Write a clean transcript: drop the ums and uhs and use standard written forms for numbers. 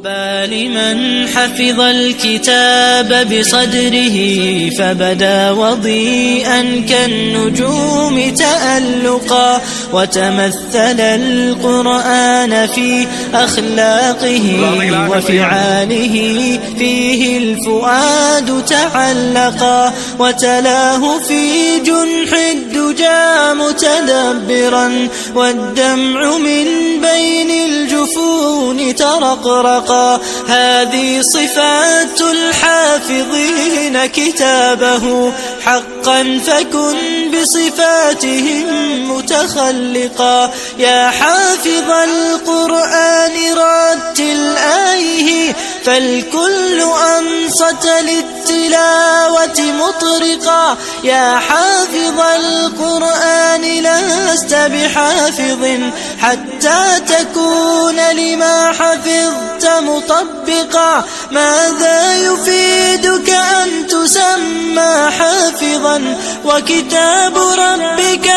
طوبى لمن حفظ الكتاب بصدره فبدا وضيئا كالنجوم تألقا، وتمثل القرآن في أخلاقه وفعاله، فيه الفؤاد تعلقا، وتلاه في جنح الدجى متدبرا، والدمع من بين الجفون ترقرقا. هذه صفات الحافظين كتابه حقا، فكن بصفاتهم متخلقا. يا حافظ القرآن رتل آيه، فالكل أنصت للتلاوة مطرقا. يا حافظ القرآن لست بحافظ حتى تكون لما حفظت مطبقا. ماذا يفيدك أن تسمى حافظا وكتاب ربك